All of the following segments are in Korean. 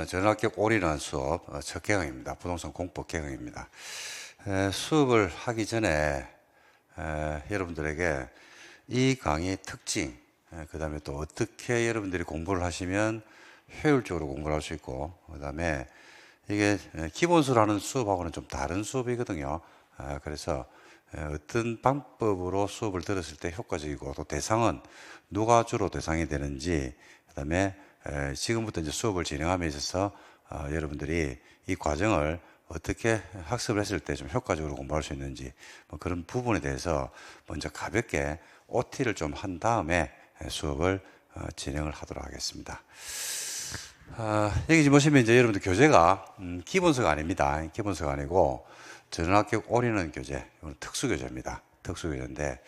전학격 올인원 수업 첫 개강입니다. 부동산 공법 개강입니다. 수업을 하기 전에 여러분들에게 이 강의 특징, 그 다음에 또 어떻게 여러분들이 공부를 하시면 효율적으로 공부를 할 수 있고, 그 다음에 이게 기본수라는 수업하고는 좀 다른 수업이거든요. 그래서 어떤 방법으로 수업을 들었을 때 효과적이고, 또 대상은 누가 주로 대상이 되는지, 그 다음에 지금부터 이제 수업을 진행함에 있어서 여러분들이 이 과정을 어떻게 학습을 했을 때 좀 효과적으로 공부할 수 있는지, 뭐 그런 부분에 대해서 먼저 가볍게 OT를 좀 한 다음에 수업을 진행을 하도록 하겠습니다. 여기 보시면 이제 여러분들 교재가 기본서가 아닙니다. 기본서가 아니고 전학격 올인원 교재, 이건 특수교재입니다. 특수교재인데,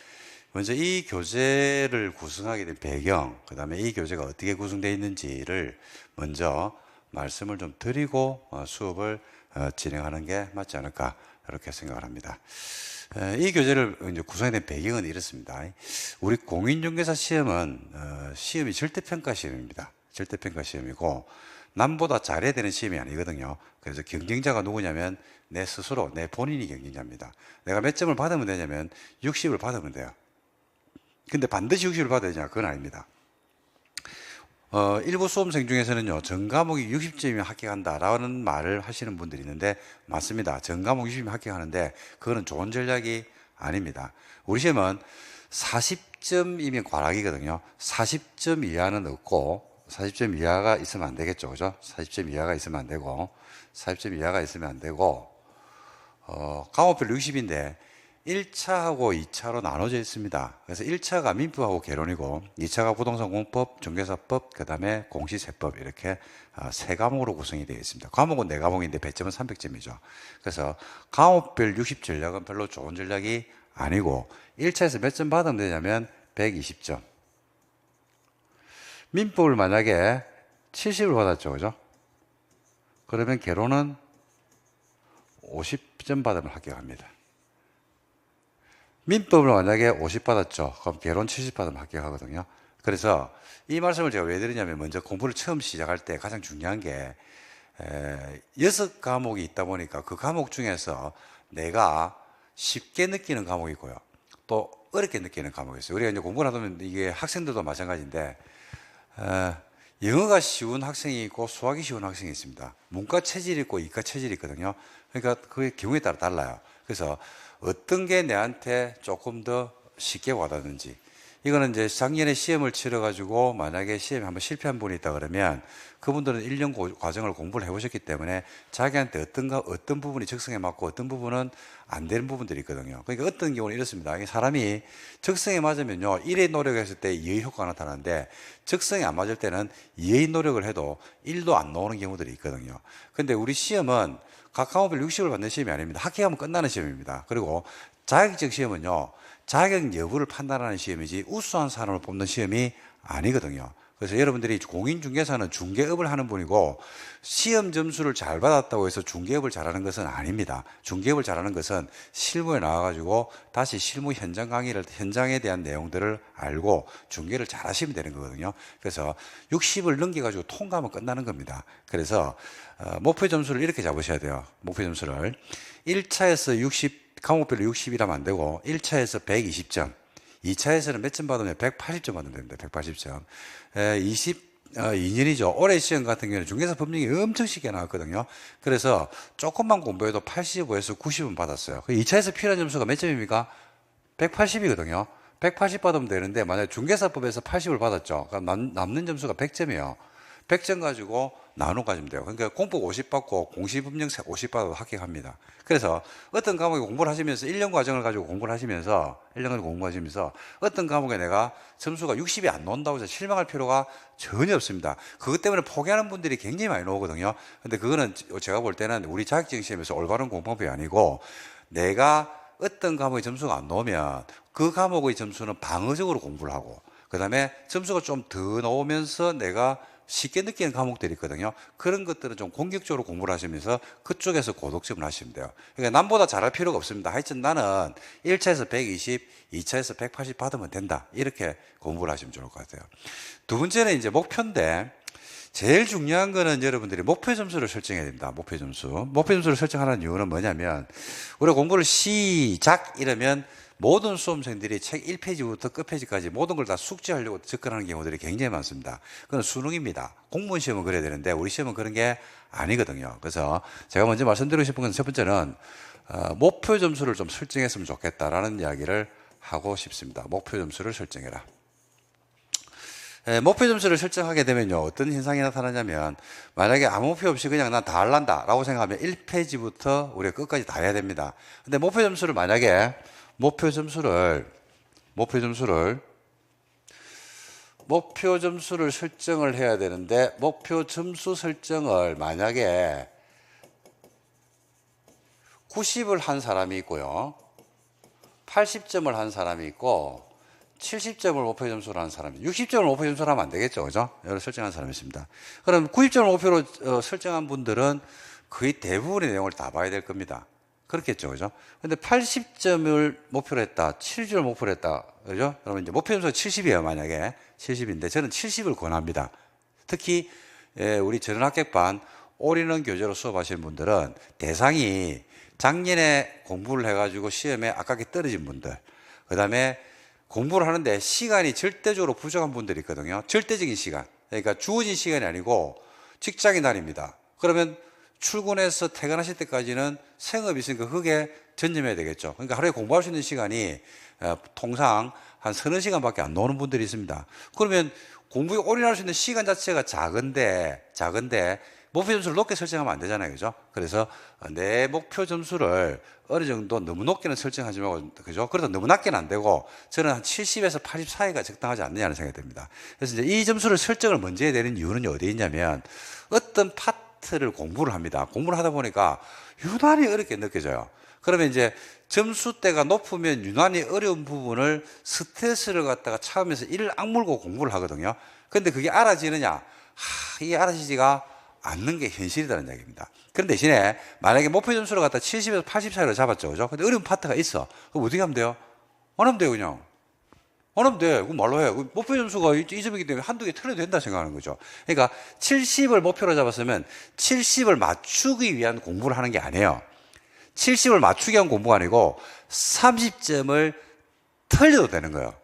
먼저 이 교재를 구성하게 된 배경, 그 다음에 이 교재가 어떻게 구성되어 있는지를 먼저 말씀을 좀 드리고 수업을 진행하는 게 맞지 않을까, 이렇게 생각을 합니다. 이 교재를 이제 구성에 된 배경은 이렇습니다. 우리 공인중개사 시험은 시험이 절대평가 시험입니다. 절대평가 시험이고 남보다 잘해야 되는 시험이 아니거든요. 그래서 경쟁자가 누구냐면 내 스스로, 내 본인이 경쟁자입니다. 내가 몇 점을 받으면 되냐면 60을 받으면 돼요. 근데 반드시 60을 받아야 되냐? 그건 아닙니다. 일부 수험생 중에서는요, 전 과목이 60점이면 합격한다라는 말을 하시는 분들이 있는데, 맞습니다. 전 과목 60이면 합격하는데, 그거는 좋은 전략이 아닙니다. 우리 시험은 40점이면 과락이거든요. 40점 이하는 없고, 40점 이하가 있으면 안 되겠죠. 그죠? 40점 이하가 있으면 안 되고, 40점 이하가 있으면 안 되고, 과목별 60인데, 1차하고 2차로 나눠져 있습니다. 그래서 1차가 민법하고 개론이고 2차가 부동산 공법, 중개사법, 그 다음에 공시세법, 이렇게 세 과목으로 구성이 되어 있습니다. 과목은 4과목인데 배점은 300점이죠. 그래서 과목별 60 전략은 별로 좋은 전략이 아니고 1차에서 몇 점 받으면 되냐면 120점. 민법을 만약에 70을 받았죠. 그죠? 그러면 개론은 50점 받으면 합격합니다. 민법을 만약에 50 받았죠. 그럼 개론 70 받으면 합격하거든요. 그래서 이 말씀을 제가 왜 드리냐면, 먼저 공부를 처음 시작할 때 가장 중요한 게 6과목이 있다 보니까 그 과목 중에서 내가 쉽게 느끼는 과목이 있고요, 또 어렵게 느끼는 과목이 있어요. 우리가 이제 공부를 하다 보면 이게 학생들도 마찬가지인데, 영어가 쉬운 학생이 있고 수학이 쉬운 학생이 있습니다. 문과 체질이 있고 이과 체질이 있거든요. 그러니까 그게 경우에 따라 달라요. 그래서 어떤 게 내한테 조금 더 쉽게 와닿는지, 이거는 이제 작년에 시험을 치러가지고 만약에 시험에 한번 실패한 분이 있다 그러면 그분들은 1년 과정을 공부를 해보셨기 때문에 자기한테 어떤 부분이 적성에 맞고 어떤 부분은 안 되는 부분들이 있거든요. 그러니까 어떤 경우는 이렇습니다. 사람이 적성에 맞으면요, 1의 노력했을 때 2의 효과가 나타나는데 적성에 안 맞을 때는 2의 노력을 해도 1도 안 나오는 경우들이 있거든요. 근데 우리 시험은 각 과목별 60을 받는 시험이 아닙니다. 합격하면 끝나는 시험입니다. 그리고 자격증 시험은요, 자격 여부를 판단하는 시험이지 우수한 사람을 뽑는 시험이 아니거든요. 그래서 여러분들이 공인중개사는 중개업을 하는 분이고, 시험 점수를 잘 받았다고 해서 중개업을 잘하는 것은 아닙니다. 중개업을 잘하는 것은 실무에 나와가지고 다시 실무 현장에 대한 내용들을 알고 중개를 잘 하시면 되는 거거든요. 그래서 60을 넘겨가지고 통과하면 끝나는 겁니다. 그래서 목표 점수를 이렇게 잡으셔야 돼요. 목표 점수를 1차에서 60, 과목별로 60이라면 안 되고 1차에서 120점, 2차에서는 몇 점 받으면 180점 받으면 됩니다. 180점. 22년이죠. 올해 시험 같은 경우는 중개사 법령이 엄청 쉽게 나왔거든요. 그래서 조금만 공부해도 85에서 90은 받았어요. 2차에서 필요한 점수가 몇 점입니까? 180이거든요. 180 받으면 되는데, 만약에 중개사법에서 80을 받았죠. 그럼 남는 점수가 100점이에요. 100점 가지고 나눠 가지면 돼요. 그러니까 공법 50 받고 공시법령 50 받아도 합격합니다. 그래서 어떤 과목에 공부를 하시면서 1년 과정을 가지고 공부를 하시면서 어떤 과목에 내가 점수가 60이 안 나온다고 해서 실망할 필요가 전혀 없습니다. 그것 때문에 포기하는 분들이 굉장히 많이 나오거든요. 근데 그거는 제가 볼 때는 우리 자격증 시험에서 올바른 공부법이 아니고, 내가 어떤 과목의 점수가 안 나오면 그 과목의 점수는 방어적으로 공부를 하고, 그 다음에 점수가 좀 더 나오면서 내가 쉽게 느끼는 과목들이 있거든요. 그런 것들은 좀 공격적으로 공부를 하시면서 그쪽에서 고득점을 하시면 돼요. 그러니까 남보다 잘할 필요가 없습니다. 하여튼 나는 1차에서 120, 2차에서 180 받으면 된다, 이렇게 공부를 하시면 좋을 것 같아요. 두 번째는 이제 목표인데, 제일 중요한 거는 여러분들이 목표 점수를 설정해야 됩니다. 목표 점수. 목표 점수를 설정하는 이유는 뭐냐면, 우리가 공부를 시작 이러면 모든 수험생들이 책 1페이지부터 끝페이지까지 모든 걸 다 숙지하려고 접근하는 경우들이 굉장히 많습니다. 그건 수능입니다. 공무원 시험은 그래야 되는데 우리 시험은 그런 게 아니거든요. 그래서 제가 먼저 말씀드리고 싶은 건 첫 번째는 목표 점수를 좀 설정했으면 좋겠다라는 이야기를 하고 싶습니다. 목표 점수를 설정해라. 목표 점수를 설정하게 되면요, 어떤 현상이 나타나냐면, 만약에 아무 목표 없이 그냥 난 다 할란다 라고 생각하면 1페이지부터 우리가 끝까지 다 해야 됩니다. 근데 목표 점수를 만약에 목표 점수를 설정을 해야 되는데, 목표 점수 설정을 만약에 90을 한 사람이 있고요, 80점을 한 사람이 있고, 70점을 목표 점수로 한 사람이, 60점을 목표 점수로 하면 안 되겠죠, 그죠? 여러 설정한 사람이 있습니다. 그럼 90점을 목표로 설정한 분들은 거의 대부분의 내용을 다 봐야 될 겁니다. 그렇겠죠, 그죠? 근데 80점을 목표로 했다, 70점을 목표로 했다, 그죠? 그러면 이제 목표 점수가 70이에요, 만약에. 70인데, 저는 70을 권합니다. 특히, 우리 전원합격반 올인원 교재로 수업하시는 분들은 대상이 작년에 공부를 해가지고 시험에 아깝게 떨어진 분들, 그 다음에 공부를 하는데 시간이 절대적으로 부족한 분들이 있거든요. 절대적인 시간. 그러니까 주어진 시간이 아니고 직장인 다닙니다. 그러면 출근해서 퇴근하실 때까지는 생업이 있으니까 그게 전념해야 되겠죠. 그러니까 하루에 공부할 수 있는 시간이 통상 한 서너 시간밖에 안 나오는 분들이 있습니다. 그러면 공부에 올인할 수 있는 시간 자체가 작은데 목표 점수를 높게 설정하면 안 되잖아요, 그죠? 그래서 내 목표 점수를 어느 정도 너무 높게는 설정하지 말고, 그죠? 그래도 너무 낮게는 안 되고, 저는 한 70에서 80 사이가 적당하지 않느냐는 생각이 듭니다. 그래서 이제 이 점수를 설정을 먼저 해야 되는 이유는 어디에 있냐면, 어떤 파트를 공부를 합니다. 공부를 하다 보니까 유난히 어렵게 느껴져요. 그러면 이제 점수대가 높으면 유난히 어려운 부분을 스트레스를 갖다가 참으면서 이를 악물고 공부를 하거든요. 근데 그게 알아지느냐? 이게 알아지지가 않는 게 현실이라는 이야기입니다. 그런 대신에 만약에 목표 점수를 갖다 70에서 80 사이로 잡았죠, 그죠? 근데 어려운 파트가 있어. 그럼 어떻게 하면 돼요? 안 하면 돼요, 그냥. 안 하면 돼. 그럼 말로 해. 목표 점수가 이 점이기 때문에 한두 개 틀려도 된다 생각하는 거죠. 그러니까 70을 목표로 잡았으면 70을 맞추기 위한 공부를 하는 게 아니에요. 70을 맞추기 위한 공부가 아니고 30점을 틀려도 되는 거예요.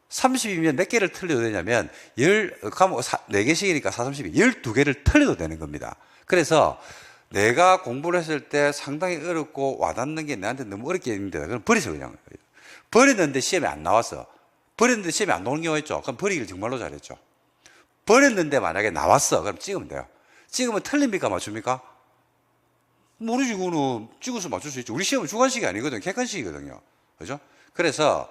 30이면 몇 개를 틀려도 되냐면, 4개씩이니까 4, 30이 12개를 틀려도 되는 겁니다. 그래서 내가 공부를 했을 때 상당히 어렵고 와닿는 게 나한테 너무 어렵게 있는데, 그럼 버리세요, 그냥. 버렸는데 시험에 안 나왔어. 버렸는데 시험에 안 나오는 경우가 있죠. 그럼 버리기를 정말로 잘했죠. 버렸는데 만약에 나왔어. 그럼 찍으면 돼요. 찍으면 틀립니까? 맞춥니까? 모르지, 그거는. 찍어서 맞출 수 있죠. 우리 시험은 주관식이 아니거든요. 객관식이거든요. 그죠? 그래서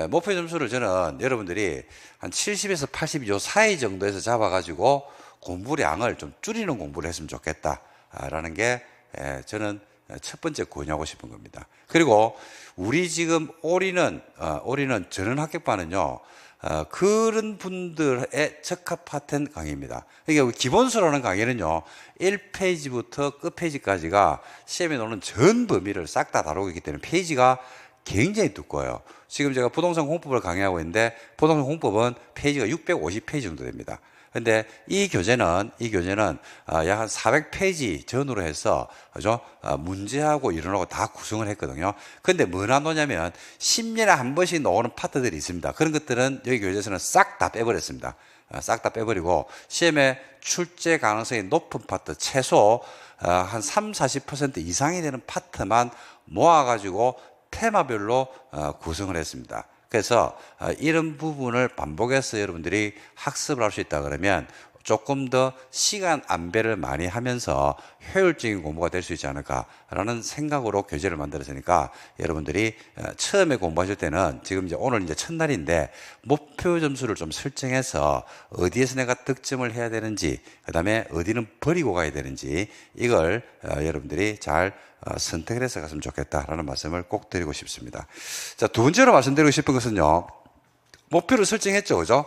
목표 점수를 저는 여러분들이 한 70에서 80 요 사이 정도에서 잡아가지고 공부량을 좀 줄이는 공부를 했으면 좋겠다라는 게 저는 첫 번째 권유하고 싶은 겁니다. 그리고 우리 지금 올인원 전원합격반은요, 그런 분들의 적합한 강의입니다. 그러니까 기본서라는 강의는요, 1페이지부터 끝페이지까지가 시험에 나오는 전 범위를 싹 다 다루고 있기 때문에 페이지가 굉장히 두꺼워요. 지금 제가 부동산 공법을 강의하고 있는데, 부동산 공법은 페이지가 650페이지 정도 됩니다. 근데 이 교재는 약 한 400페이지 전후로 해서, 그죠? 문제하고 이론하고 다 구성을 했거든요. 근데 뭐 나오냐면 10년에 한 번씩 나오는 파트들이 있습니다. 그런 것들은 여기 교재에서는 싹 다 빼버렸습니다. 싹 다 빼버리고 시험에 출제 가능성이 높은 파트, 최소 한 3, 40% 이상이 되는 파트만 모아가지고 테마별로 구성을 했습니다. 그래서 이런 부분을 반복해서 여러분들이 학습을 할 수 있다 그러면 조금 더 시간 안배를 많이 하면서 효율적인 공부가 될 수 있지 않을까라는 생각으로 교재를 만들었으니까, 여러분들이 처음에 공부하실 때는, 지금 이제 오늘 이제 첫날인데 목표 점수를 좀 설정해서 어디에서 내가 득점을 해야 되는지, 그 다음에 어디는 버리고 가야 되는지, 이걸 여러분들이 잘 선택을 해서 갔으면 좋겠다라는 말씀을 꼭 드리고 싶습니다. 자, 두 번째로 말씀드리고 싶은 것은요, 목표를 설정했죠, 그죠?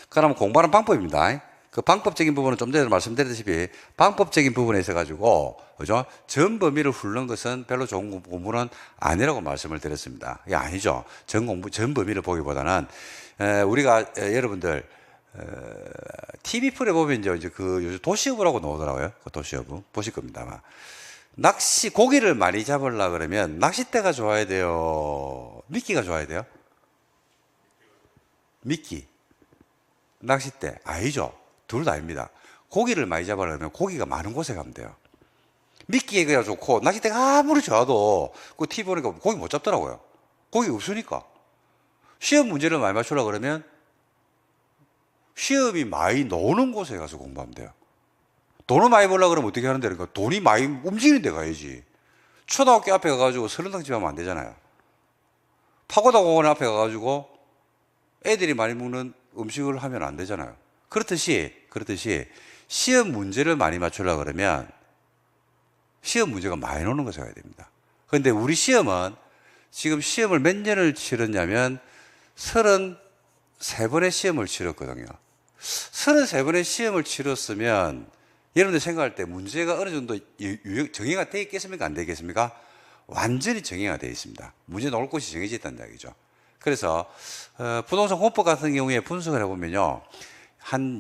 그럼 공부하는 방법입니다. 그 방법적인 부분은 좀 전에 말씀드렸다시피 방법적인 부분에 있어가지고, 그죠? 전 범위를 훑는 것은 별로 좋은 공부는 아니라고 말씀을 드렸습니다. 이게 아니죠. 전 범위를 보기보다는, 우리가 여러분들, TV 프로에 보면 이제 그 요즘 도시어부라고 나오더라고요. 그 도시어부 보실 겁니다 아마. 고기를 많이 잡으려 그러면 낚싯대가 좋아야 돼요, 미끼가 좋아야 돼요? 미끼, 낚싯대 아니죠. 둘 다 아닙니다. 고기를 많이 잡으려면 고기가 많은 곳에 가면 돼요. 미끼가 좋고 낚싯대가 아무리 좋아도 그 TV 보니까 고기 못 잡더라고요. 고기 없으니까. 시험 문제를 많이 맞추려고 그러면 시험이 많이 노는 곳에 가서 공부하면 돼요. 돈을 많이 벌려고 그러면 어떻게 하는데, 그러니까 돈이 많이 움직이는 데 가야지. 초등학교 앞에 가가지고 설렁탕집 하면 안 되잖아요. 파고다 공원 앞에 가가지고 애들이 많이 먹는 음식을 하면 안 되잖아요. 그렇듯이 시험 문제를 많이 맞추려고 그러면 시험 문제가 많이 노는 곳에 가야 됩니다. 그런데 우리 시험은 지금 시험을 몇 년을 치렀냐면 33번의 시험을 치렀거든요. 33번의 시험을 치렀으면 여러분들 생각할 때 문제가 어느 정도 정의가 되어 있겠습니까? 안 되겠습니까? 완전히 정의가 되어 있습니다. 문제 나올 곳이 정해져 있다는 이야기죠. 그래서 부동산 공법 같은 경우에 분석을 해보면요, 한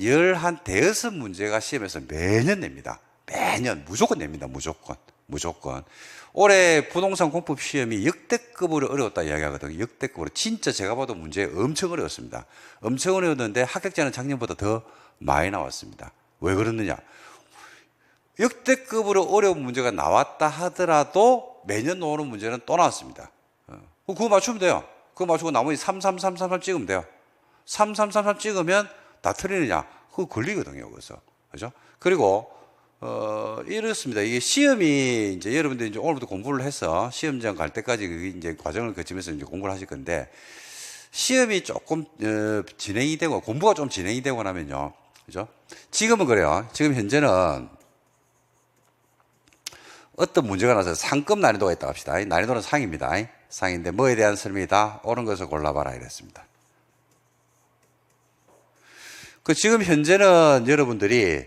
대여섯 문제가 시험에서 매년 냅니다. 매년 무조건 냅니다. 무조건. 올해 부동산 공법 시험이 역대급으로 어려웠다 이야기하거든요. 역대급으로. 진짜 제가 봐도 문제 엄청 어려웠습니다. 엄청 어려웠는데 합격자는 작년보다 더 많이 나왔습니다. 왜 그러느냐? 역대급으로 어려운 문제가 나왔다 하더라도 매년 나오는 문제는 또 나왔습니다. 그거 맞추면 돼요. 그거 맞추고 나머지 3, 3, 3, 3, 3 찍으면 돼요. 3, 3, 3, 3 찍으면 다 틀리느냐? 그거 걸리거든요. 그래서. 그죠? 그리고, 이렇습니다. 이게 시험이 이제 여러분들이 이제 오늘부터 공부를 해서 시험장 갈 때까지 이제 과정을 거치면서 이제 공부를 하실 건데, 시험이 조금, 진행이 되고, 공부가 좀 진행이 되고 나면요. 그죠? 지금은 그래요. 지금 현재는 어떤 문제가 나서 상급 난이도가 있다고 합시다. 난이도는 상입니다. 상인데 뭐에 대한 설명이다? 옳은 것을 골라봐라 이랬습니다. 지금 현재는 여러분들이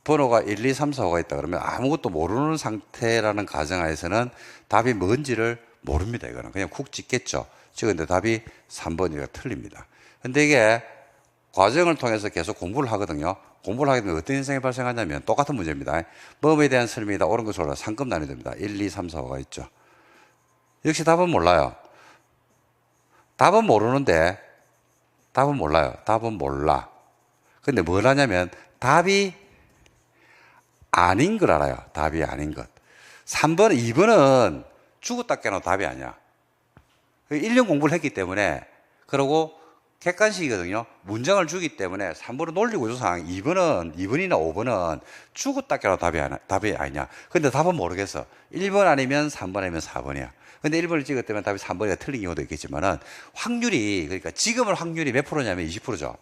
번호가 1, 2, 3, 4, 5가 있다 그러면 아무것도 모르는 상태라는 가정하에서는 답이 뭔지를 모릅니다. 이거는 그냥 쿡 찍겠죠. 찍은데 답이 3번이가 틀립니다. 근데 이게 과정을 통해서 계속 공부를 하거든요. 공부를 하게 되면 어떤 현상이 발생하냐면 똑같은 문제입니다. 뭐에 대한 설명이다. 옳은 것을 골라. 상급 난이도입니다. 1, 2, 3, 4, 5가 있죠. 역시 답은 몰라요. 답은 모르는데 답은 몰라요. 답은 몰라. 근데 뭘 하냐면 답이 아닌 걸 알아요. 답이 아닌 것. 3번, 2번은 죽었다 깨어나도 답이 아니야. 1년 공부를 했기 때문에, 그러고 객관식이거든요. 문장을 주기 때문에 3번은 논리구조상 2번이나 5번은 죽었다 깨어나도 답이 아니냐. 근데 답은 모르겠어. 1번 아니면 3번 아니면 4번이야. 근데 1번을 찍었다면 답이 3번이가 틀린 경우도 있겠지만은 확률이, 그러니까 지금은 확률이 몇 프로냐면 20%죠.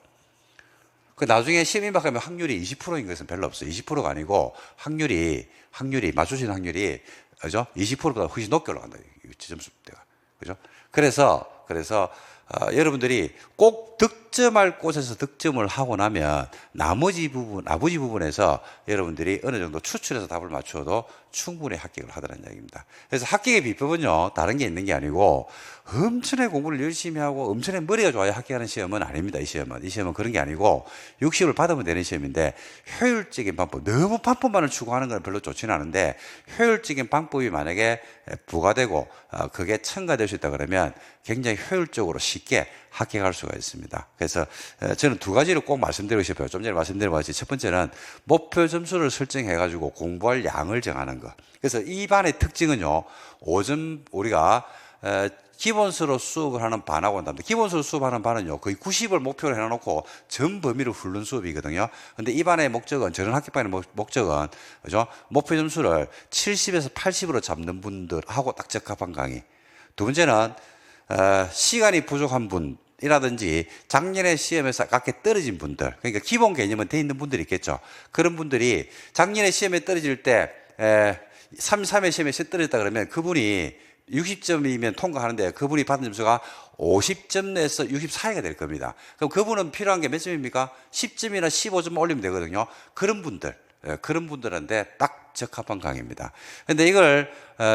나중에 시험 임박하면 확률이 20%인 것은 별로 없어요. 20%가 아니고 확률이 맞추시는 확률이, 그죠? 20%보다 훨씬 높게 올라간다. 지점수대가. 그죠? 그래서 여러분들이 꼭 득점할 곳에서 득점을 하고 나면 나머지 부분에서 여러분들이 어느 정도 추출해서 답을 맞춰도 충분히 합격을 하더라는 이야기입니다. 그래서 합격의 비법은요, 다른 게 있는 게 아니고 엄청나게 공부를 열심히 하고 엄청나게 머리가 좋아야 합격하는 시험은 아닙니다. 이 시험은 그런 게 아니고 60을 받으면 되는 시험인데, 효율적인 방법, 너무 방법만을 추구하는 건 별로 좋지는 않은데 효율적인 방법이 만약에 부과되고 그게 첨가될 수 있다 그러면 굉장히 효율적으로 쉽게 합격할 수가 있습니다. 그래서 저는 두 가지를 꼭 말씀드리고 싶어요. 좀 전에 말씀드린 것같이 첫 번째는 목표 점수를 설정해 가지고 공부할 양을 정하는 것. 그래서 이 반의 특징은요, 오전 우리가 기본서로 수업을 하는 반하고 한답니다. 기본서로 수업하는 반은요, 거의 90을 목표로 해놓고 전 범위를 훑는 수업이거든요. 근데 이 반의 목적은, 저런 학기반의 목적은, 그죠? 목표 점수를 70에서 80으로 잡는 분들하고 딱 적합한 강의. 두 번째는, 시간이 부족한 분이라든지 작년에 시험에서 아깝게 떨어진 분들, 그러니까 기본 개념은 돼 있는 분들이 있겠죠. 그런 분들이 작년에 시험에 떨어질 때, 3회 시험에 떨어졌다 그러면 그분이 60점이면 통과하는데 그분이 받은 점수가 50점 내에서 60 사이가 될 겁니다. 그럼 그분은 필요한 게 몇 점입니까? 10점이나 15점 올리면 되거든요. 그런 분들, 그런 분들한테 딱 적합한 강의입니다. 근데 이걸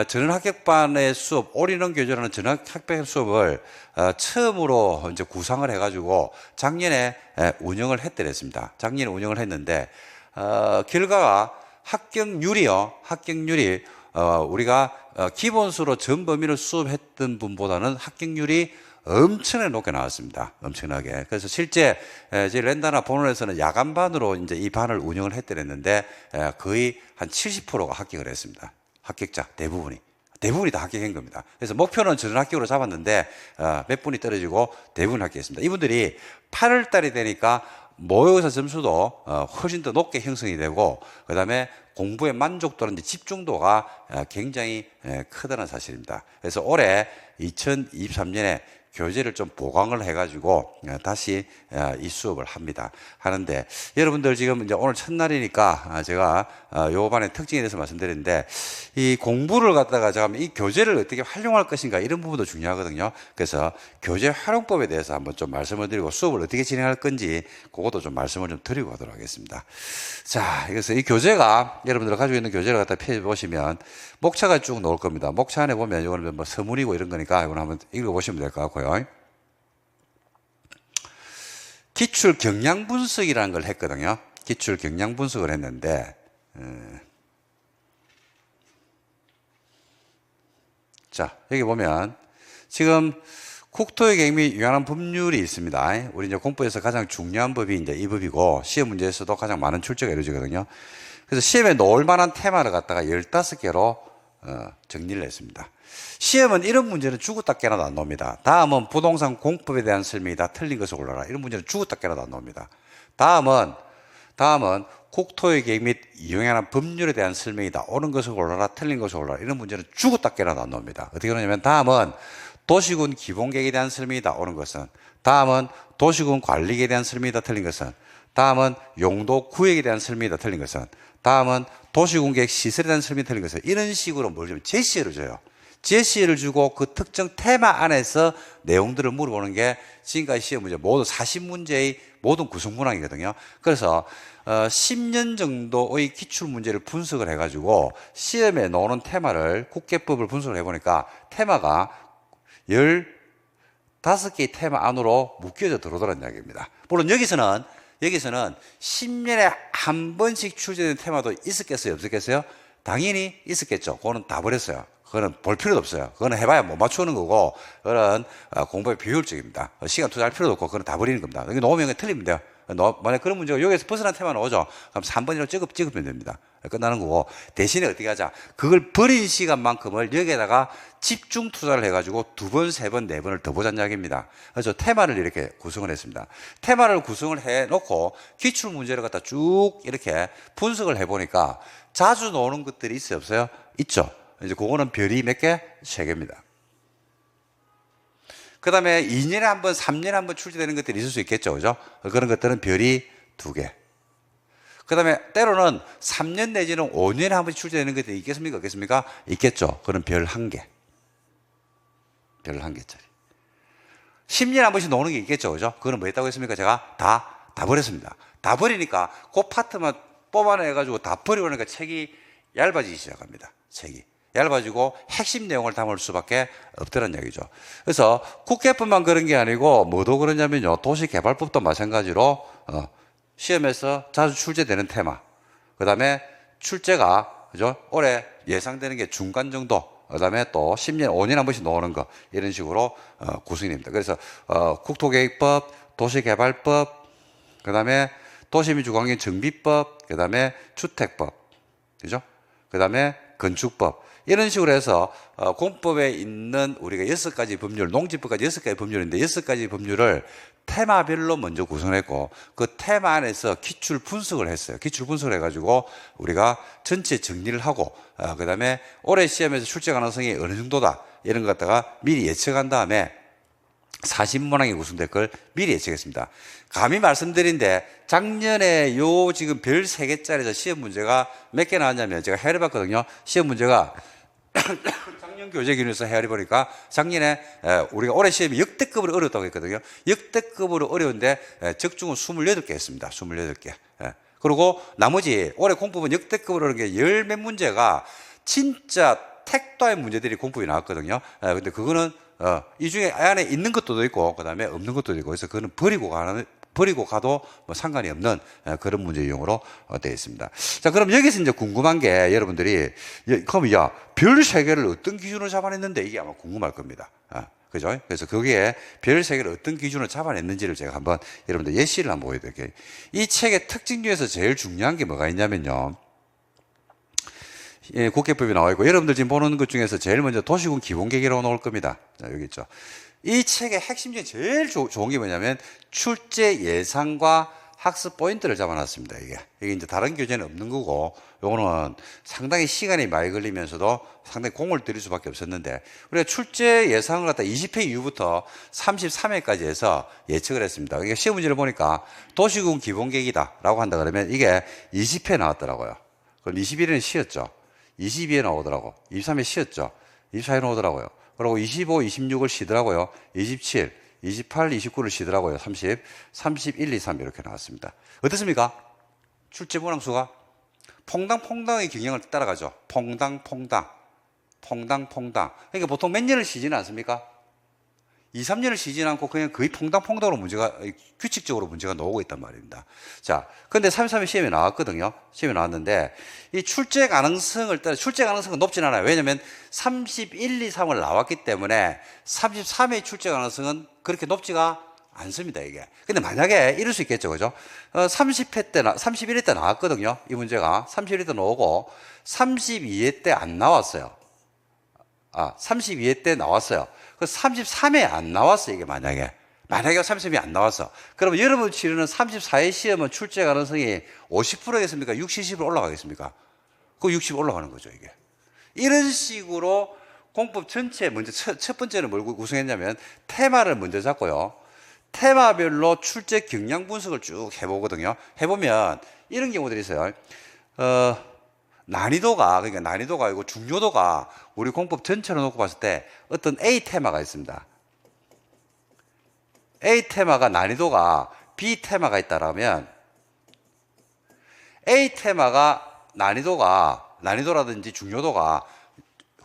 전원합격반의 수업, 올인원 교재라는 전원합격 수업을 처음으로 이제 구상을 해가지고 작년에 운영을 했더랬습니다. 작년에 운영을 했는데 결과가 합격률이 우리가 기본수로 전 범위를 수업했던 분보다는 합격률이 엄청나게 높게 나왔습니다. 엄청나게. 그래서 실제 저희 랜다나 본원에서는 야간반으로 이제 이 반을 운영을 했더랬는데 거의 한 70%가 합격을 했습니다. 합격자 대부분이 다 합격한 겁니다. 그래서 목표는 전원 합격으로 잡았는데 몇 분이 떨어지고 대부분 합격했습니다. 이분들이 8월 달이 되니까 모의고사 점수도 훨씬 더 높게 형성이 되고 그다음에 공부의 만족도는 집중도가 굉장히 크다는 사실입니다. 그래서 올해 2023년에 교재를 좀 보강을 해가지고 다시 이 수업을 하는데 여러분들 지금 이제 오늘 첫날이니까 제가 요 반의 특징에 대해서 말씀드리는데 이 공부를 갖다가 제가 이 교재를 어떻게 활용할 것인가 이런 부분도 중요하거든요. 그래서 교재 활용법에 대해서 한번 좀 말씀을 드리고 수업을 어떻게 진행할 건지 그것도 좀 말씀을 좀 드리고 가도록 하겠습니다. 자, 그래서 이 교재가 여러분들 가지고 있는 교재를 갖다 펴 보시면 목차가 쭉 나올 겁니다. 목차 안에 보면 이거는 뭐 서문이고 이런 거니까 이거는 한번 읽어보시면 될 것 같고요. 기출 경량 분석이라는 걸 했거든요. 기출 경량 분석을 했는데 자, 여기 보면 지금 국토의 계획 및 유한한 법률이 있습니다. 우리 이제 공부에서 가장 중요한 법이 이제 이 법이고 시험 문제에서도 가장 많은 출제가 이루어지거든요. 그래서 시험에 놓을 만한 테마를 갖다가 15개로 정리를 했습니다. 시험은 이런 문제는 죽었다 깨나도 안 나옵니다. 다음은 부동산 공법에 대한 설명이다. 틀린 것을 골라라. 이런 문제는 죽었다 깨나도 안 나옵니다. 다음은 국토의 계획 및 이용에 관한 법률에 대한 설명이다. 옳은 것을 골라라. 틀린 것을 골라라. 이런 문제는 죽었다 깨나도 안 나옵니다. 어떻게 그러냐면 다음은 도시군 기본계획에 대한 설명이다. 옳은 것은. 다음은 도시군 관리계획에 대한 설명이다. 틀린 것은. 다음은 용도 구획에 대한 설명이다. 틀린 것은. 다음은 도시군계획 시설에 대한 설명이 틀린 것은. 이런 식으로 뭘 주면 제시어를 줘요. 제시어를 주고 그 특정 테마 안에서 내용들을 물어보는 게 지금까지 시험 문제 모두 40문제의 모든 구성 문항이거든요. 그래서 10년 정도의 기출 문제를 분석을 해가지고 시험에 나오는 테마를 국계법을 분석을 해보니까 테마가 15개의 테마 안으로 묶여져 들어오더라는 이야기입니다. 물론 여기서는 10년에 한 번씩 출제된 테마도 있었겠어요? 없었겠어요? 당연히 있었겠죠. 그거는 다 버렸어요. 그거는 볼 필요도 없어요. 그거는 해봐야 못 맞추는 거고, 그거는 공부에 비효율적입니다. 시간 투자할 필요도 없고, 그건 다 버리는 겁니다. 여기 놓으면 틀리면 돼요. 만약 그런 문제가 여기에서 벗어난 테마 나오죠? 그럼 3번이라고 찍으면 됩니다. 끝나는 거고, 대신에 어떻게 하자? 그걸 버린 시간만큼을 여기에다가 집중 투자를 해가지고 2번, 3번, 4번을 더 보자는 이야기입니다. 그래서 테마를 이렇게 구성을 했습니다. 테마를 구성을 해놓고 기출 문제를 갖다 쭉 이렇게 분석을 해보니까 자주 나오는 것들이 있어요? 없어요? 있죠? 이제 그거는 별이 몇 개? 3개입니다. 그 다음에 2년에 한 번, 3년에 한 번 출제되는 것들이 있을 수 있겠죠. 그죠? 그런 것들은 별이 2개. 그 다음에 때로는 3년 내지는 5년에 한 번씩 출제되는 것들이 있겠습니까? 없겠습니까? 있겠죠. 그건 별 1개. 별 1개짜리. 10년에 한 번씩 나오는 게 있겠죠. 그죠? 그거는 뭐 했다고 했습니까? 제가 다 버렸습니다. 다 버리니까 그 파트만 뽑아내가지고 다 버리고 나니까 책이 얇아지기 시작합니다. 책이. 얇아지고 핵심 내용을 담을 수밖에 없더란 얘기죠. 그래서 국회법만 그런 게 아니고 뭐도 그러냐면요. 도시개발법도 마찬가지로 시험에서 자주 출제되는 테마. 그 다음에 출제가 그죠? 올해 예상되는 게 중간 정도. 그 다음에 또 10년, 5년에 한 번씩 나오는 거. 이런 식으로 구성이 됩니다. 그래서 국토계획법, 도시개발법, 그 다음에 도시민주환경 정비법, 그 다음에 주택법. 그죠? 그 다음에 건축법. 이런 식으로 해서 공법에 있는 우리가 6가지 법률, 농지법까지 6가지 법률인데 6가지 법률을 테마별로 먼저 구성했고 그 테마 안에서 기출 분석을 했어요. 기출 분석을 해가지고 우리가 전체 정리를 하고 그 다음에 올해 시험에서 출제 가능성이 어느 정도다 이런 것 갖다가 미리 예측한 다음에 40문항이 구성될 걸 미리 예측했습니다. 감히 말씀드린데 작년에 요 지금 별 3개짜리에서 시험 문제가 몇 개 나왔냐면 제가 헤아려봤거든요. 시험 문제가 작년 교재 기준에서 헤아려보니까 작년에 우리가 올해 시험이 역대급으로 어려웠다고 했거든요. 역대급으로 어려운데 적중은 28개 했습니다. 28개. 그리고 나머지 올해 공법은 역대급으로 하는 게 열 몇 문제가 진짜 택도 아닌 문제들이 공법이 나왔거든요. 근데 그거는 이 중에 안에 있는 것도 있고 그다음에 없는 것도 있고 그래서 그거는 버리고 가도 뭐 상관이 없는 그런 문제 유형으로 되어 있습니다. 자, 그럼 여기서 이제 궁금한 게 여러분들이 그럼 별 3개를 어떤 기준으로 잡아냈는데 이게 아마 궁금할 겁니다. 그죠? 그래서 거기에 별 3개를 어떤 기준으로 잡아냈는지를 제가 한번 여러분들 예시를 한번 보여드릴게요. 이 책의 특징 중에서 제일 중요한 게 뭐가 있냐면요. 예, 국회법이 나와 있고 여러분들 지금 보는 것 중에서 제일 먼저 도시군 기본계획이라고 나올 겁니다. 자, 여기 있죠. 이 책의 핵심 중에 제일 좋은 게 뭐냐면 출제 예상과 학습 포인트를 잡아놨습니다. 이게 이제 다른 교재는 없는 거고 요거는 상당히 시간이 많이 걸리면서도 상당히 공을 들일 수밖에 없었는데 우리가 출제 예상을 갖다 20회 이후부터 33회까지 해서 예측을 했습니다. 그러니까 시험 문제를 보니까 도시군 기본계획이다라고 한다 그러면 이게 20회 나왔더라고요. 그럼 21회는 쉬었죠. 22회 나오더라고. 23회 쉬었죠. 24회 나오더라고요. 그리고 25, 26을 쉬더라고요. 27, 28, 29를 쉬더라고요. 30, 31, 2, 3 이렇게 나왔습니다. 어떻습니까? 출제 문항수가 퐁당퐁당의 경향을 따라가죠. 퐁당퐁당. 그러니까 보통 몇 년을 쉬지는 않습니까? 2, 3년을 쉬지는 않고 그냥 거의 퐁당퐁당으로 규칙적으로 문제가 나오고 있단 말입니다. 자, 근데 33회 시험에 나왔거든요. 시험에 나왔는데, 이 출제 가능성은 높진 않아요. 왜냐면 31, 2, 3을 나왔기 때문에 33회 출제 가능성은 그렇게 높지가 않습니다, 이게. 근데 만약에 이럴 수 있겠죠, 그죠? 31회 때 나왔거든요. 이 문제가. 31회 때 나오고, 32회 때 안 나왔어요. 32회 때 나왔어요. 그 33회 안 나왔어, 이게 만약에 33회 안 나왔어. 그러면 여러분 치르는 34회 시험은 출제 가능성이 50%겠습니까? 60, 70% 올라가겠습니까? 그 60 올라가는 거죠, 이게. 이런 식으로 공법 전체 먼저 첫 번째는 뭘 구성했냐면 테마를 먼저 잡고요. 테마별로 출제 경향 분석을 쭉 해보거든요. 해보면 이런 경우들이 있어요. 난이도가 아니고 중요도가 우리 공법 전체로 놓고 봤을 때 어떤 A 테마가 있습니다. A 테마가 난이도가 B 테마가 있다라면 A 테마가 난이도라든지 중요도가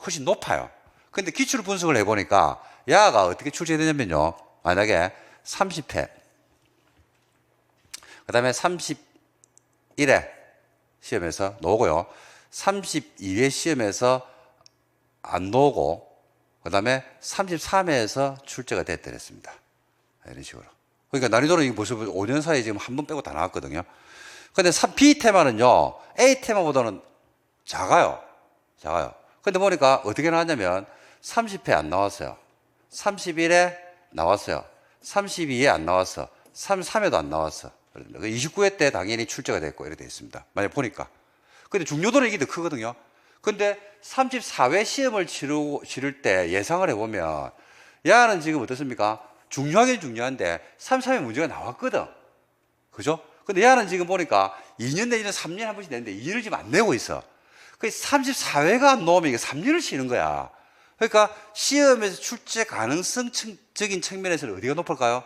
훨씬 높아요. 근데 기출 분석을 해보니까 야가 어떻게 출제되냐면요. 만약에 30회, 그 다음에 31회 시험에서 나오고요. 32회 시험에서 안 나오고 그 다음에 33회에서 출제가 됐다 그랬습니다. 이런 식으로. 그러니까 난이도는 이게 벌써 5년 사이에 지금 한 번 빼고 다 나왔거든요. 근데 B 테마는요, A 테마보다는 작아요. 근데 보니까 어떻게 나왔냐면 30회 안 나왔어요. 31회 나왔어요. 32회 안 나왔어. 33회도 안 나왔어. 29회 때 당연히 출제가 됐고 이렇게 되어 있습니다. 만약 보니까. 근데 중요도는 이게 더 크거든요. 근데 34회 시험을 치를 때 예상을 해보면 야는 지금 어떻습니까? 중요하긴 중요한데 33회 문제가 나왔거든. 그죠? 근데 야는 지금 보니까 2년 내지는 3년에 한 번씩 내는데 2년을 지금 안 내고 있어. 그 34회가 안 나오면 이게 3년을 쉬는 거야. 그러니까 시험에서 출제 가능성적인 측면에서는 어디가 높을까요?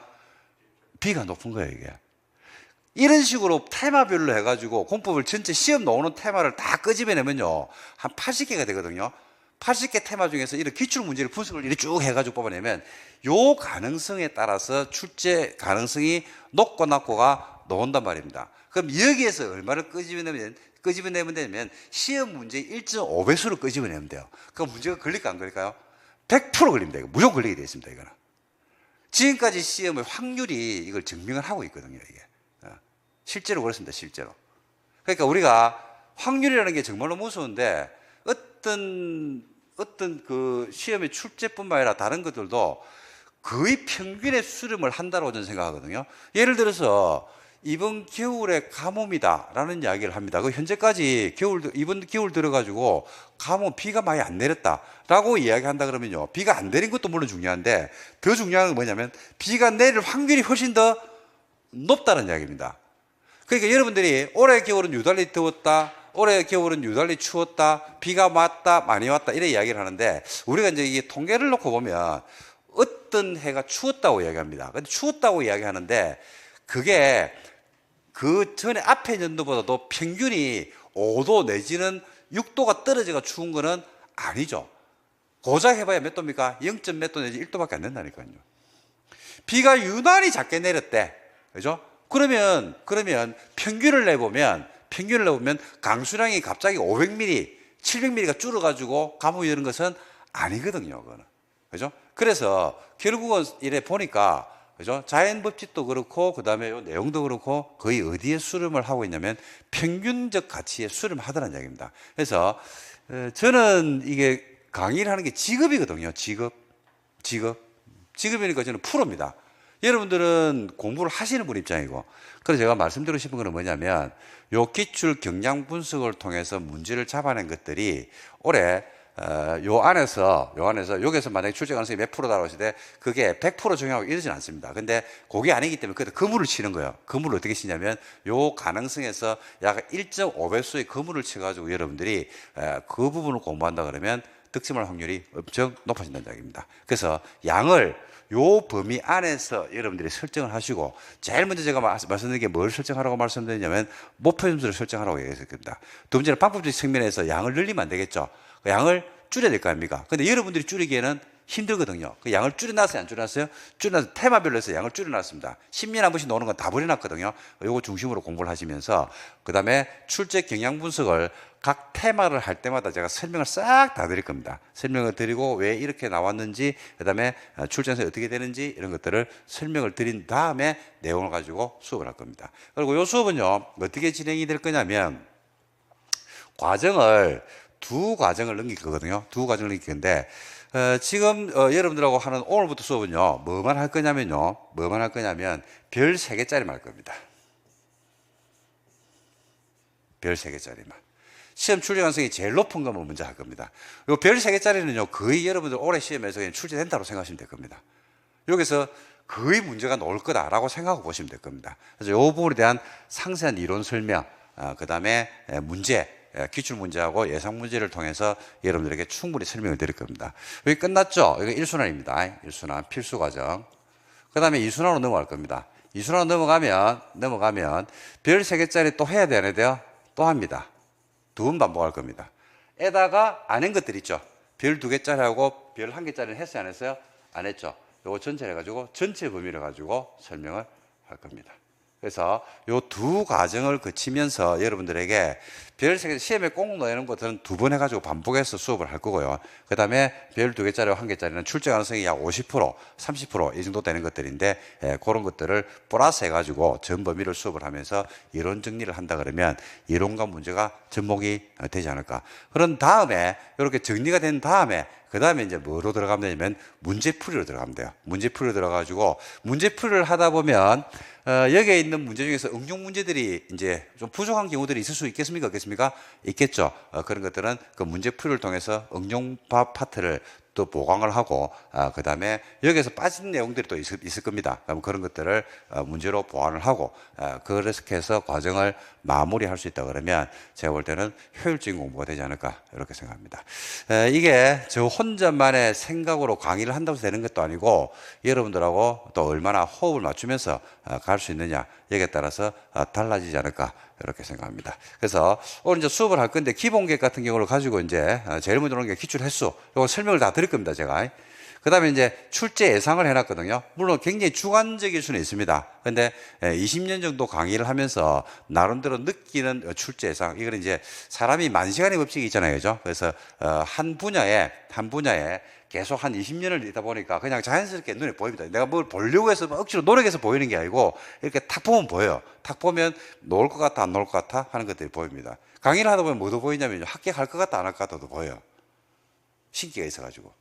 B가 높은 거예요, 이게. 이런 식으로 테마별로 해가지고 공법을 전체 시험 나오는 테마를 다 끄집어내면요. 한 80개가 되거든요. 80개 테마 중에서 이런 기출 문제를 분석을 이렇게 쭉 해가지고 뽑아내면 요 가능성에 따라서 출제 가능성이 높고 낮고가 나온단 말입니다. 그럼 여기에서 얼마를 끄집어내면 되면 시험 문제 1.5배수로 끄집어내면 돼요. 그럼 문제가 걸릴까 안 걸릴까요? 100% 걸립니다. 이거 무조건 걸리게 되어 있습니다. 이거는. 지금까지 시험의 확률이 이걸 증명을 하고 있거든요. 이게. 실제로 그렇습니다. 실제로. 그러니까 우리가 확률이라는 게 정말로 무서운데 어떤 그 시험의 출제뿐만 아니라 다른 것들도 거의 평균의 수렴을 한다고 저는 생각하거든요. 예를 들어서 이번 겨울에 가뭄이다라는 이야기를 합니다. 그 현재까지 이번 겨울 들어가지고 비가 많이 안 내렸다라고 이야기한다 그러면요. 비가 안 내린 것도 물론 중요한데 더 중요한 건 뭐냐면 비가 내릴 확률이 훨씬 더 높다는 이야기입니다. 그러니까 여러분들이 올해 겨울은 유달리 더웠다, 올해 겨울은 유달리 추웠다, 비가 많이 왔다 이런 이야기를 하는데 우리가 이제 이게 통계를 놓고 보면 어떤 해가 추웠다고 이야기합니다. 근데 추웠다고 이야기하는데 그게 그 전에 앞에 연도보다도 평균이 5도 내지는 6도가 떨어져가 추운 거는 아니죠. 고작 해봐야 몇 도입니까? 0. 몇 도 내지 1도밖에 안 된다니까요. 비가 유난히 작게 내렸대. 그죠? 그러면 평균을 내보면 강수량이 갑자기 500mm, 700mm가 줄어가지고 가뭄이 되는 것은 아니거든요. 그거는. 그죠? 그래서 결국은 이래 보니까 그죠? 자연 법칙도 그렇고 그다음에 요 내용도 그렇고 거의 어디에 수렴을 하고 있냐면 평균적 가치에 수렴하더라는 이야기입니다. 그래서 저는 이게 강의를 하는 게 직업이거든요. 직업이니까 저는 프로입니다. 여러분들은 공부를 하시는 분 입장이고, 그래서 제가 말씀드리고 싶은 건 뭐냐면 요 기출 경량 분석을 통해서 문제를 잡아낸 것들이 올해 요 안에서 여기서 만약에 출제 가능성이 몇 프로다라고 했을 때 그게 100% 적용하고 이러진 않습니다. 근데 그게 아니기 때문에 그때 그물을 치는 거예요. 그물을 어떻게 치냐면 요 가능성에서 약 1.5배수의 그물을 쳐가지고 여러분들이 그 부분을 공부한다 그러면 득점할 확률이 엄청 높아진다는 이야기입니다. 그래서 양을 요 범위 안에서 여러분들이 설정을 하시고, 제일 먼저 제가 말씀드린 게 뭘 설정하라고 말씀드리냐면 목표 점수를 설정하라고 얘기했을 겁니다. 두 번째는 방법적 측면에서 양을 늘리면 안 되겠죠. 양을 줄여야 될 거 아닙니까? 근데 여러분들이 줄이기에는 힘들거든요. 그 양을 줄여놨어요, 안 줄여놨어요? 줄여놨어요. 테마별로 해서 양을 줄여놨습니다. 10년에 한 번씩 나오는 건 다 버려놨거든요. 요거 중심으로 공부를 하시면서, 그 다음에 출제 경향 분석을 각 테마를 할 때마다 제가 설명을 싹 다 드릴 겁니다. 설명을 드리고 왜 이렇게 나왔는지, 그 다음에 출제에서 어떻게 되는지 이런 것들을 설명을 드린 다음에 내용을 가지고 수업을 할 겁니다. 그리고 이 수업은요, 어떻게 진행이 될 거냐면 두 과정을 넘길 거거든요. 두 과정을 넘길 건데, 지금 여러분들하고 하는 오늘부터 수업은요, 뭐만 할 거냐면 별 3개짜리만 할 겁니다. 별 3개짜리만. 시험 출제 가능성이 제일 높은 것만 먼저 할 겁니다. 요 별 3개짜리는요, 거의 여러분들 올해 시험에서 그냥 출제된다고 생각하시면 될 겁니다. 여기서 거의 문제가 나올 거다라고 생각하고 보시면 될 겁니다. 그래서 이 부분에 대한 상세한 이론 설명, 그 다음에 문제, 기출 문제하고 예상 문제를 통해서 여러분들에게 충분히 설명을 드릴 겁니다. 여기 끝났죠? 이거 1순환입니다. 1순환 필수 과정. 그 다음에 2순환으로 넘어갈 겁니다. 2순환으로 넘어가면 별 3개짜리 또 해야 되는 데요? 또 합니다. 2번 반복할 겁니다. 에다가 안 한 것들 있죠? 별 2개짜리하고 별 1개짜리는 했어요, 안 했어요? 안 했죠? 요거 전체를 해가지고 전체 범위를 가지고 설명을 할 겁니다. 그래서 요 두 과정을 거치면서 여러분들에게 별 3개 시험에 꼭 넣는 것들은 2번 해가지고 반복해서 수업을 할 거고요. 그 다음에 별 2개짜리와 1개짜리는 출제 가능성이 약 50%, 30% 이 정도 되는 것들인데, 그런 것들을 플러스 해가지고 전 범위를 수업을 하면서 이론 정리를 한다 그러면 이론과 문제가 접목이 되지 않을까. 그런 다음에 이렇게 정리가 된 다음에 그 다음에 이제 뭐로 들어가면 되냐면 문제풀이로 들어가면 돼요. 문제풀이로 들어가가지고 문제풀이를 하다 보면 여기에 있는 문제 중에서 응용 문제들이 이제 좀 부족한 경우들이 있을 수 있겠습니까? 없겠습니까? 있겠죠. 그런 것들은 그 문제풀이를 통해서 응용 파트를 또 보강을 하고, 그 다음에 여기에서 빠진 내용들이 또 있을 겁니다. 그럼 그런 것들을 문제로 보완을 하고, 그렇게 해서 과정을 마무리할 수 있다 그러면 제가 볼 때는 효율적인 공부가 되지 않을까 이렇게 생각합니다. 이게 저 혼자만의 생각으로 강의를 한다고 해서 되는 것도 아니고, 여러분들하고 또 얼마나 호흡을 맞추면서 갈 수 있느냐 여기에 따라서 달라지지 않을까 이렇게 생각합니다. 그래서 오늘 이제 수업을 할 건데, 기본계획 같은 경우를 가지고 이제 제일 먼저 오는 게 기출 횟수, 이거 설명을 다 드릴 겁니다, 제가. 그 다음에 이제 출제 예상을 해놨거든요. 물론 굉장히 주관적일 수는 있습니다. 근데 20년 정도 강의를 하면서 나름대로 느끼는 출제 예상, 이거는 이제 사람이 만시간의 법칙이 있잖아요, 그죠? 그래서 한 분야에 계속 한 20년을 있다 보니까 그냥 자연스럽게 눈에 보입니다. 내가 뭘 보려고 해서 억지로 노력해서 보이는 게 아니고, 이렇게 탁 보면 보여요. 탁 보면 나올 것 같아, 안 나올 것 같아 하는 것들이 보입니다. 강의를 하다 보면 뭐도 보이냐면 합격할 것 같다, 안 할 것 같아도 보여요. 신기가 있어가지고.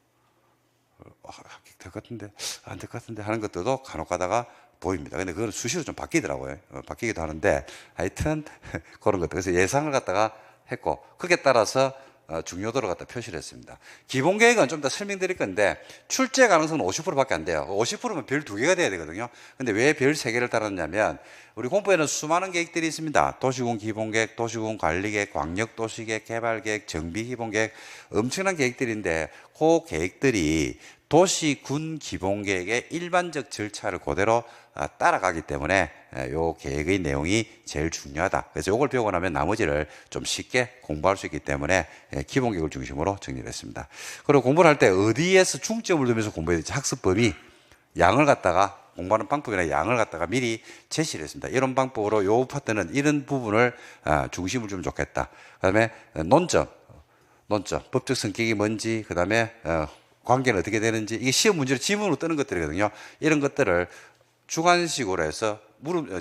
합격될 것 같은데, 안 될 것 같은데 하는 것들도 간혹 가다가 보입니다. 근데 그건 수시로 좀 바뀌더라고요. 바뀌기도 하는데, 하여튼 그런 것들. 그래서 예상을 갖다가 했고, 거기에 따라서 중요도를 갖다 표시를 했습니다. 기본 계획은 좀 더 설명드릴 건데, 출제 가능성은 50%밖에 안 돼요. 50%면 별 2개가 돼야 되거든요. 근데 왜 별 3개를 달았냐면, 우리 공부에는 수많은 계획들이 있습니다. 도시군 기본계획, 도시군 관리계획, 광역도시계획, 개발계획, 정비기본계획, 엄청난 계획들인데, 그 계획들이 도시군 기본계획의 일반적 절차를 그대로 따라가기 때문에 요 계획의 내용이 제일 중요하다. 그래서 요걸 배우고 나면 나머지를 좀 쉽게 공부할 수 있기 때문에 기본 계획을 중심으로 정리를 했습니다. 그리고 공부를 할 때 어디에서 중점을 두면서 공부해야 될지 학습 범위, 양을 갖다가 공부하는 방법이나 양을 갖다가 미리 제시를 했습니다. 이런 방법으로 요 파트는 이런 부분을 중심을 주면 좋겠다. 그다음에 논점, 법적 성격이 뭔지, 그다음에 관계는 어떻게 되는지, 이게 시험 문제로 지문으로 뜨는 것들이거든요. 이런 것들을 주관식으로 해서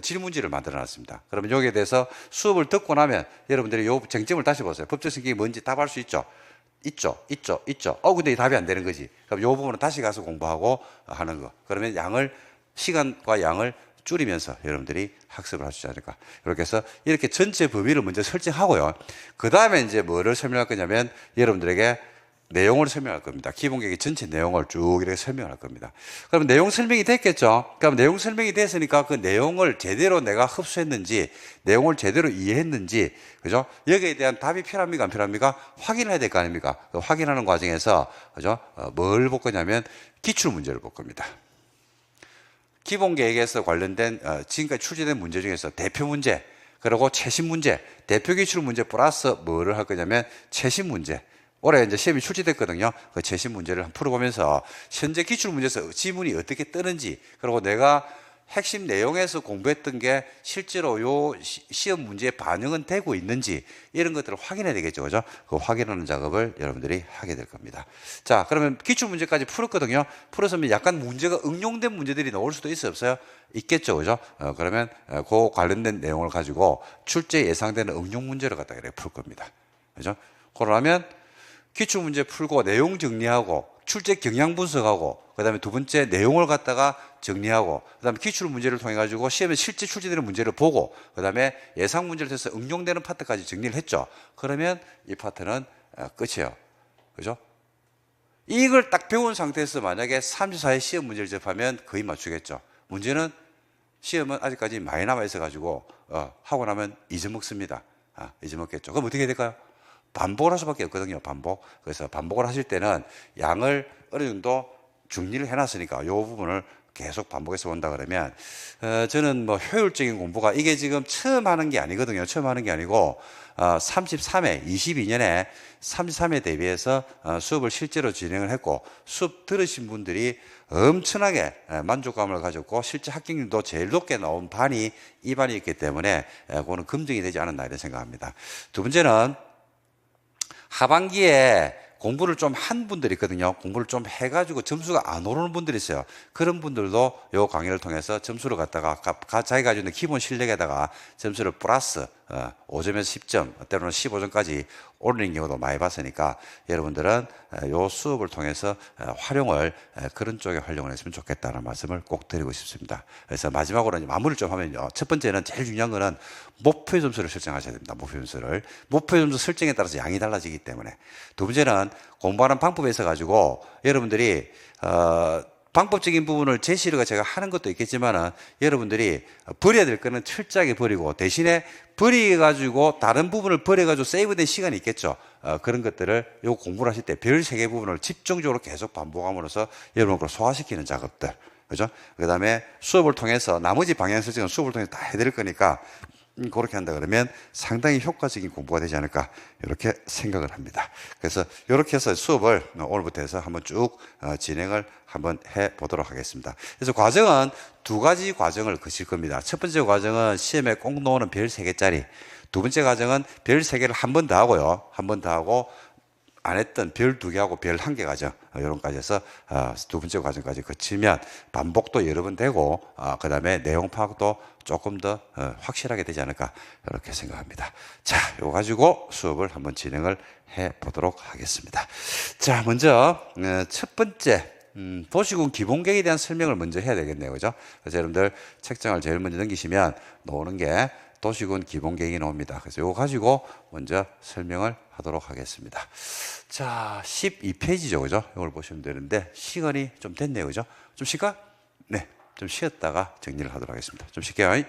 질문지를 만들어 놨습니다. 그러면 여기에 대해서 수업을 듣고 나면 여러분들이 요 쟁점을 다시 보세요. 법적 성격이 뭔지 답할 수 있죠? 있죠. 근데 답이 안 되는 거지. 그럼 요 부분은 다시 가서 공부하고 하는 거. 그러면 시간과 양을 줄이면서 여러분들이 학습을 할 수 있지 않을까. 이렇게 해서 이렇게 전체 범위를 먼저 설정하고요. 그 다음에 이제 뭐를 설명할 거냐면 여러분들에게 내용을 설명할 겁니다. 기본 계획의 전체 내용을 쭉 이렇게 설명할 겁니다. 그럼 내용 설명이 됐겠죠? 그럼 내용 설명이 됐으니까 그 내용을 제대로 내가 흡수했는지, 내용을 제대로 이해했는지, 그죠? 여기에 대한 답이 필요합니까? 안 필요합니까? 확인을 해야 될 거 아닙니까? 그 확인하는 과정에서, 그죠? 뭘 볼 거냐면 기출문제를 볼 겁니다. 기본 계획에서 관련된 지금까지 출제된 문제 중에서 대표 문제, 그리고 최신 문제, 대표 기출 문제 플러스 뭐를 할 거냐면 최신 문제. 올해 이제 시험이 출제됐거든요. 그 최신 문제를 풀어보면서 현재 기출 문제에서 지문이 어떻게 뜨는지, 그리고 내가 핵심 내용에서 공부했던 게 실제로 요 시험 문제에 반영은 되고 있는지 이런 것들을 확인해야 되겠죠. 그죠? 그 확인하는 작업을 여러분들이 하게 될 겁니다. 자, 그러면 기출 문제까지 풀었거든요. 풀었으면 약간 문제가 응용된 문제들이 나올 수도 있어요, 없어요? 있겠죠. 그죠? 그러면 그 관련된 내용을 가지고 출제 예상되는 응용 문제를 갖다가 이렇게 풀 겁니다. 그죠? 그러면 기출 문제 풀고 내용 정리하고 출제 경향 분석하고 그다음에 두 번째 내용을 갖다가 정리하고 그다음에 기출 문제를 통해 가지고 시험에 실제 출제되는 문제를 보고 그다음에 예상 문제를 통해서 응용되는 파트까지 정리를 했죠. 그러면 이 파트는 끝이에요. 그죠? 이걸 딱 배운 상태에서 만약에 34회 시험 문제를 접하면 거의 맞추겠죠. 문제는 시험은 아직까지 많이 남아 있어 가지고 하고 나면 잊어먹습니다. 잊어먹겠죠. 그럼 어떻게 해야 될까요? 반복을 할 수밖에 없거든요. 반복. 그래서 반복을 하실 때는 양을 어느 정도 정리를 해놨으니까 이 부분을 계속 반복해서 본다 그러면 저는 뭐 효율적인 공부가 이게 지금 처음 하는 게 아니거든요. 처음 하는 게 아니고 33회, 22년에 33회 대비해서 수업을 실제로 진행을 했고 수업 들으신 분들이 엄청나게 만족감을 가졌고 실제 합격률도 제일 높게 나온 반이 이 반이었기 때문에 그거는 검증이 되지 않았나 이런 생각합니다. 두 번째는 하반기에 공부를 좀 한 분들이 있거든요. 공부를 좀 해가지고 점수가 안 오르는 분들이 있어요. 그런 분들도 이 강의를 통해서 점수를 갖다가 자기가 가지고 있는 기본 실력에다가 점수를 플러스 5점에서 10점, 때로는 15점까지 올리는 경우도 많이 봤으니까 여러분들은 이 수업을 통해서 활용을 그런 쪽에 활용을 했으면 좋겠다는 말씀을 꼭 드리고 싶습니다. 그래서 마지막으로 마무리를 좀 하면요. 첫 번째는 제일 중요한 거는 목표 점수를 설정하셔야 됩니다. 목표 점수 설정에 따라서 양이 달라지기 때문에. 두 번째는 공부하는 방법에 있어 가지고 여러분들이 방법적인 부분을 제시를 제가 하는 것도 있겠지만은 여러분들이 버려야 될 거는 철저하게 버리고 대신에 버려가지고 다른 부분을 버려가지고 세이브된 시간이 있겠죠. 그런 것들을 요 공부를 하실 때 별 3개 부분을 집중적으로 계속 반복함으로써 여러분을 소화시키는 작업들. 그죠? 그 다음에 수업을 통해서 나머지 방향 설정은 수업을 통해서 다 해드릴 거니까 그렇게 한다 그러면 상당히 효과적인 공부가 되지 않을까 이렇게 생각을 합니다. 그래서 이렇게 해서 수업을 오늘부터 해서 한번 쭉 진행을 한번 해 보도록 하겠습니다. 그래서 과정은 2가지 과정을 거칠 겁니다. 첫 번째 과정은 시험에 꼭 나오는 별 3개짜리, 두 번째 과정은 별 3개를 한 번 더 하고요. 한 번 더 하고 안 했던 별 2개하고 별 1개 과정 이런까지 해서 두 번째 과정까지 거치면 반복도 여러 번 되고 그 다음에 내용 파악도 조금 더 확실하게 되지 않을까 이렇게 생각합니다. 자, 이거 가지고 수업을 한번 진행을 해 보도록 하겠습니다. 자, 먼저 첫 번째 도시군 기본계획에 대한 설명을 먼저 해야 되겠네요. 그죠? 그래서 여러분들 책장을 제일 먼저 넘기시면 나오는 게 도시군 기본계획이 나옵니다. 그래서 이거 가지고 먼저 설명을 하도록 하겠습니다. 자, 12페이지죠. 그죠? 이걸 보시면 되는데, 시간이 좀 됐네요. 그죠? 좀 쉴까? 네. 좀 쉬었다가 정리를 하도록 하겠습니다. 좀 쉴게요.